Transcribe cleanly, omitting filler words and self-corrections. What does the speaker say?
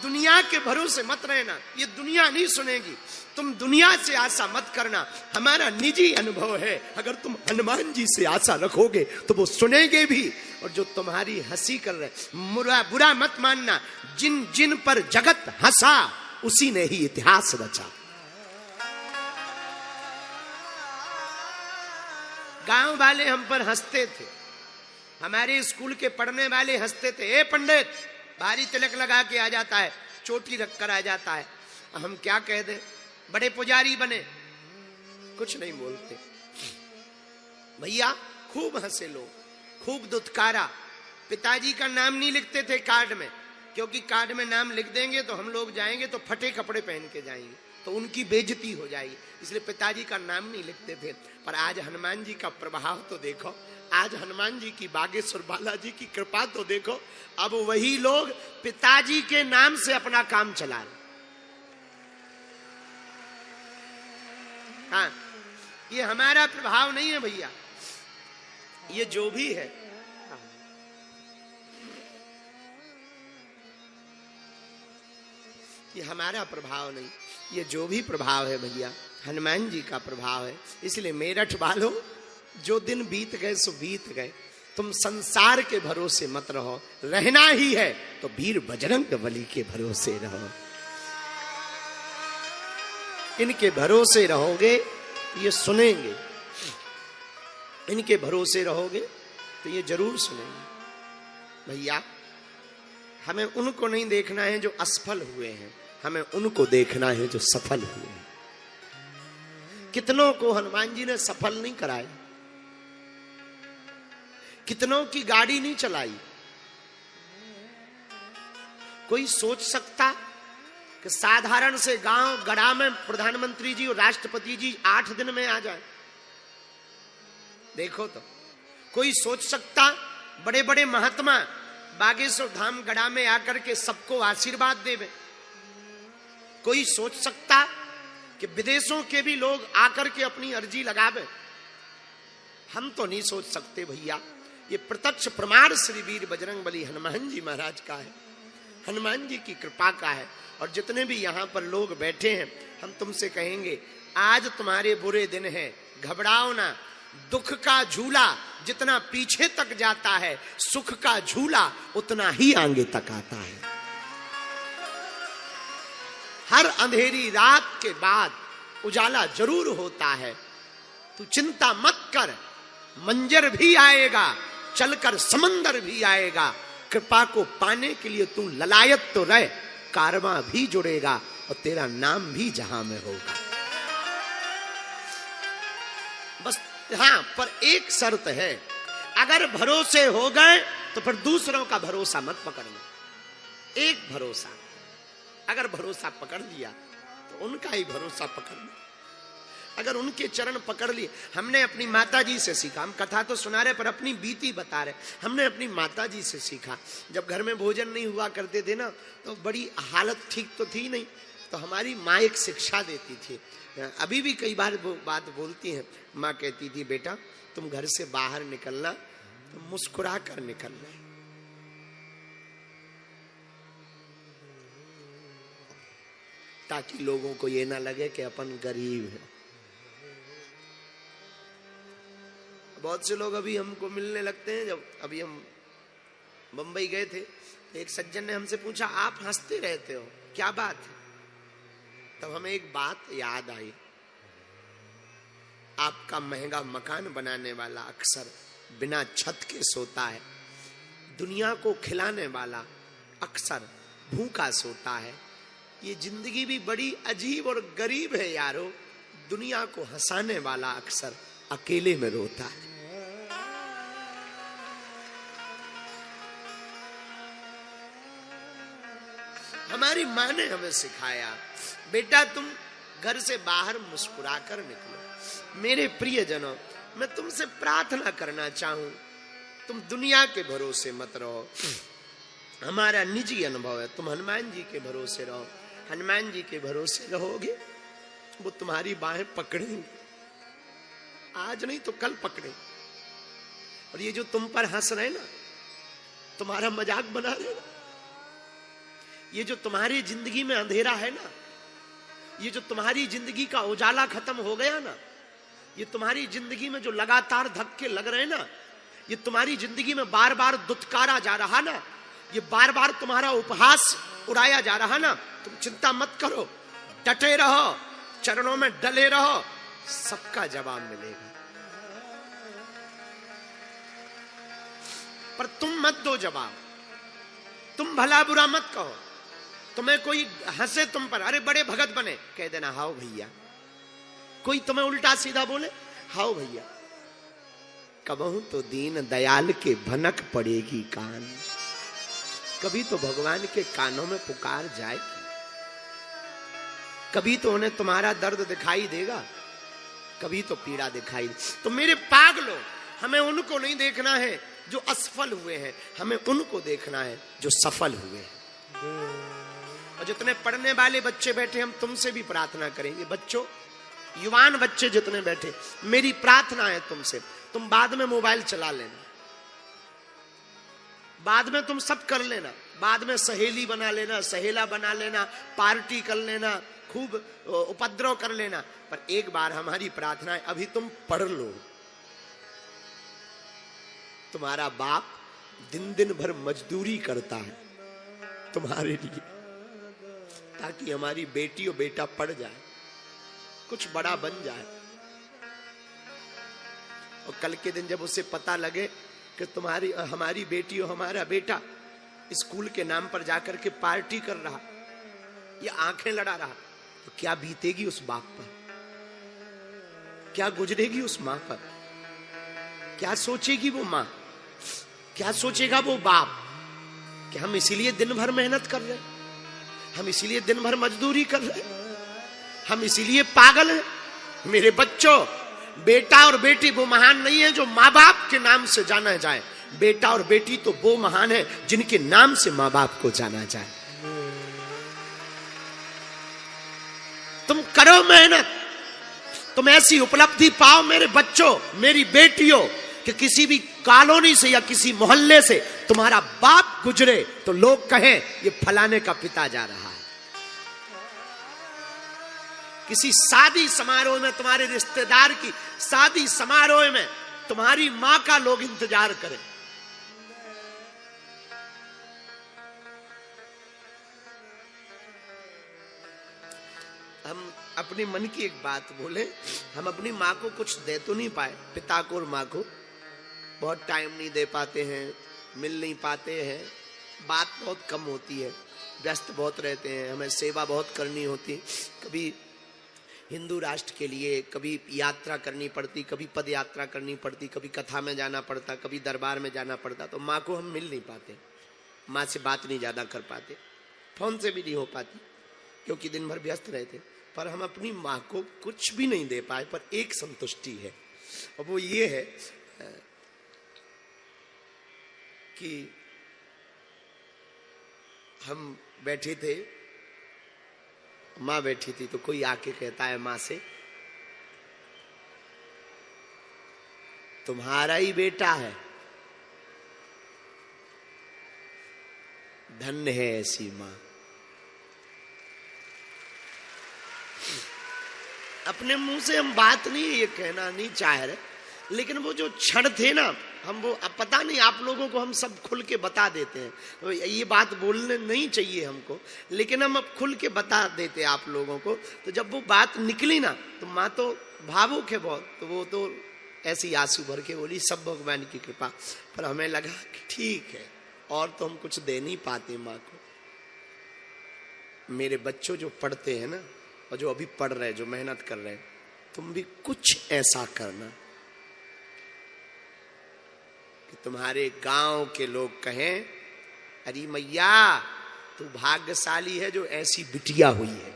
दुनिया के भरोसे मत रहना, ये दुनिया नहीं सुनेगी। तुम दुनिया से आशा मत करना, हमारा निजी अनुभव है, अगर तुम हनुमान जी से आशा रखोगे तो वो सुनेंगे भी। और जो तुम्हारी हंसी कर रहे, बुरा मत मानना, जिन जिन पर जगत हंसा उसी ने ही इतिहास रचा। गांव वाले हम पर हंसते थे, हमारे स्कूल के पढ़ने वाले हंसते थे, ए पंडित भारी तिलक लगा के आ जाता है, चोटी रख कर आ जाता है। हम क्या कह दे, बड़े पुजारी बने, कुछ नहीं बोलते। भैया खूब हंसे लोग, खूब दुत्कारा। पिताजी का नाम नहीं लिखते थे कार्ड में, क्योंकि कार्ड में नाम लिख देंगे तो हम लोग जाएंगे तो फटे कपड़े पहन के जाएंगे, तो उनकी बेइज्जती हो जाएगी, इसलिए पिताजी का नाम नहीं लिखते थे। पर आज हनुमान जी का प्रभाव तो देखो, आज हनुमान जी की, बागेश्वर बालाजी की कृपा तो देखो। अब वही लोग पिताजी के नाम से अपना काम चला रहे। हाँ, ये हमारा प्रभाव नहीं है भैया, ये जो भी है। ये हमारा प्रभाव नहीं, ये जो भी प्रभाव है भैया हनुमान जी का प्रभाव है। इसलिए मेरठ वालों, जो दिन बीत गए सो बीत गए, तुम संसार के भरोसे मत रहो, रहना ही है तो वीर बजरंग बली के भरोसे रहो। इनके भरोसे रहोगे ये सुनेंगे, इनके भरोसे रहोगे तो ये जरूर सुनेंगे। भैया हमें उनको नहीं देखना है जो असफल हुए हैं, हमें उनको देखना है जो सफल हुए हैं। कितनों को हनुमान जी ने सफल नहीं कराया, कितनों की गाड़ी नहीं चलाई। कोई सोच सकता कि साधारण से गांव गड़ा में प्रधानमंत्री जी और राष्ट्रपति जी 8 दिन में आ जाए? देखो तो कोई सोच सकता बड़े बड़े महात्मा बागेश्वर धाम गड़ा में आकर के सबको आशीर्वाद देवे? कोई सोच सकता कि विदेशों के भी लोग आकर के अपनी अर्जी लगावे? हम तो नहीं सोच सकते भैया। ये प्रत्यक्ष प्रमाण श्री वीर बजरंग बली हनुमान जी महाराज का है, हनुमान जी की कृपा का है। और जितने भी यहाँ पर लोग बैठे हैं, हम तुमसे कहेंगे आज तुम्हारे बुरे दिन हैं, घबराओ ना। दुख का झूला जितना पीछे तक जाता है, सुख का झूला उतना ही आगे तक आता है। हर अंधेरी रात के बाद उजाला जरूर होता है। तू चिंता मत कर, मंजर भी आएगा, चलकर समंदर भी आएगा। कृपा को पाने के लिए तू ललायत तो रहे, कारवां भी जुड़ेगा और तेरा नाम भी जहां में होगा। बस हाँ, पर एक शर्त है, अगर भरोसे हो गए तो फिर दूसरों का भरोसा मत पकड़ना। एक भरोसा, अगर भरोसा पकड़ लिया तो उनका ही भरोसा पकड़ना। अगर उनके चरण पकड़ लिए, हमने अपनी माता जी से सीखा, हम कथा तो सुना रहे पर अपनी बीती बता रहे। हमने अपनी माता जी से सीखा, जब घर में भोजन नहीं हुआ करते थे ना, तो बड़ी हालत ठीक तो थी नहीं, तो हमारी माँ एक शिक्षा देती थी। अभी भी कई बार वो बात बोलती हैं। माँ कहती थी, बेटा तुम घर से बाहर निकलना तो मुस्कुरा कर निकलना, ताकि लोगों को ये ना लगे कि अपन गरीब है। बहुत से लोग अभी हमको मिलने लगते हैं। जब अभी हम बंबई गए थे, एक सज्जन ने हमसे पूछा, आप हंसते रहते हो, क्या बात है? तब हमें एक बात याद आई, आपका महंगा मकान बनाने वाला अक्सर बिना छत के सोता है, दुनिया को खिलाने वाला अक्सर भूखा सोता है। ये जिंदगी भी बड़ी अजीब और गरीब है यारो, दुनिया को हंसाने वाला अक्सर अकेले में रोता है। हमारी माँ ने हमें सिखाया, बेटा तुम घर से बाहर मुस्कुरा कर निकलो। मेरे प्रियजनों, मैं तुमसे प्रार्थना करना चाहूं, तुम दुनिया के भरोसे मत रहो। हमारा निजी अनुभव है, तुम हनुमान जी के भरोसे रहो। हनुमान जी के भरोसे रहोगे, वो तुम्हारी बाहें पकड़ेंगे, आज नहीं तो कल पकड़े। और ये जो तुम पर हंस रहे ना, तुम्हारा मजाक बना रहे ना, ये जो तुम्हारी जिंदगी में अंधेरा है ना, ये जो तुम्हारी जिंदगी का उजाला खत्म हो गया ना, ये तुम्हारी जिंदगी में जो लगातार धक्के लग रहे हैं ना, ये तुम्हारी जिंदगी में बार बार दुत्कारा जा रहा ना, ये बार बार तुम्हारा उपहास उड़ाया जा रहा ना, तुम चिंता मत करो, डटे रहो, चरणों में डले रहो, सबका जवाब मिलेगा। पर तुम मत दो जवाब, तुम भला बुरा मत कहो। तुम्हें कोई हंसे तुम पर, अरे बड़े भगत बने, कह देना हाओ भैया। कोई तुम्हें उल्टा सीधा बोले, हाओ भैया। कबहू तो दीन दयाल के भनक पड़ेगी कान, कभी तो भगवान के कानों में पुकार जाएगी, कभी तो उन्हें तुम्हारा दर्द दिखाई देगा, कभी तो पीड़ा दिखाई। तो मेरे पागलों, हमें उनको नहीं देखना है जो असफल हुए हैं, हमें उनको देखना है जो सफल हुए हैं। और जितने पढ़ने वाले बच्चे बैठे, हम तुमसे भी प्रार्थना करेंगे, बच्चों, युवान बच्चे जितने बैठे, मेरी प्रार्थना है तुमसे, तुम बाद में मोबाइल चला लेना, बाद में तुम सब कर लेना, बाद में सहेली बना लेना, सहेला बना लेना, पार्टी कर लेना, खूब उपद्रव कर लेना, पर एक बार हमारी प्रार्थना है, अभी तुम पढ़ लो। तुम्हारा बाप दिन दिन भर मजदूरी करता है तुम्हारे लिए, ताकि हमारी बेटी और बेटा पढ़ जाए, कुछ बड़ा बन जाए। और कल के दिन जब उसे पता लगे कि हमारी बेटी और हमारा बेटा स्कूल के नाम पर जाकर के पार्टी कर रहा या आंखें लड़ा रहा, तो क्या बीतेगी उस बाप पर, क्या गुजरेगी उस मां पर, क्या सोचेगी वो मां, क्या सोचेगा वो बाप कि हम इसीलिए दिन भर मेहनत कर रहे, हम इसीलिए दिन भर मजदूरी कर रहे, हम इसीलिए पागल हैं। मेरे बच्चों, बेटा और बेटी वो महान नहीं है जो माँ बाप के नाम से जाना जाए, बेटा और बेटी तो वो महान है जिनके नाम से माँ बाप को जाना जाए। तुम करो मेहनत, तुम ऐसी उपलब्धि पाओ मेरे बच्चों, मेरी बेटियों, कि किसी भी कॉलोनी से या किसी मोहल्ले से तुम्हारा बाप गुजरे तो लोग कहें ये फलाने का पिता जा रहा है। किसी शादी समारोह में, तुम्हारे रिश्तेदार की शादी समारोह में तुम्हारी मां का लोग इंतजार करें। हम अपने मन की एक बात बोले, हम अपनी माँ को कुछ दे तो नहीं पाए, पिता को और माँ को बहुत टाइम नहीं दे पाते हैं, मिल नहीं पाते हैं, बात बहुत कम होती है, व्यस्त बहुत रहते हैं, हमें सेवा बहुत करनी होती, कभी हिंदू राष्ट्र के लिए कभी यात्रा करनी पड़ती, कभी पद यात्रा करनी पड़ती, कभी कथा में जाना पड़ता, कभी दरबार में जाना पड़ता, तो माँ को हम मिल नहीं पाते, माँ से बात नहीं ज़्यादा कर पाते, फोन से भी नहीं हो पाती क्योंकि दिन भर व्यस्त रहते। पर हम अपनी माँ को कुछ भी नहीं दे पाए, पर एक संतुष्टि है, और वो ये है कि हम बैठे थे, माँ बैठी थी, तो कोई आके कहता है माँ से, तुम्हारा ही बेटा है, धन्य है ऐसी माँ। अपने मुंह से हम बात नहीं ये कहना नहीं चाह रहे, लेकिन वो जो क्षण थे ना, हम वो पता नहीं आप लोगों को हम सब खुल के बता देते हैं, ये बात बोलने नहीं चाहिए हमको, लेकिन हम अब खुल के बता देते आप लोगों को। तो जब वो बात निकली ना, तो माँ तो भावुक है बहुत, तो वो तो ऐसी आंसू भर के बोली सब भगवान की कृपा। पर हमें लगा कि ठीक है, और तो हम कुछ दे नहीं पाते माँ को। मेरे बच्चों जो पढ़ते हैं ना, और जो अभी पढ़ रहे, जो मेहनत कर रहे हैं, तुम भी कुछ ऐसा करना कि तुम्हारे गांव के लोग कहें, अरे मैया तू भाग्यशाली है जो ऐसी बिटिया हुई है।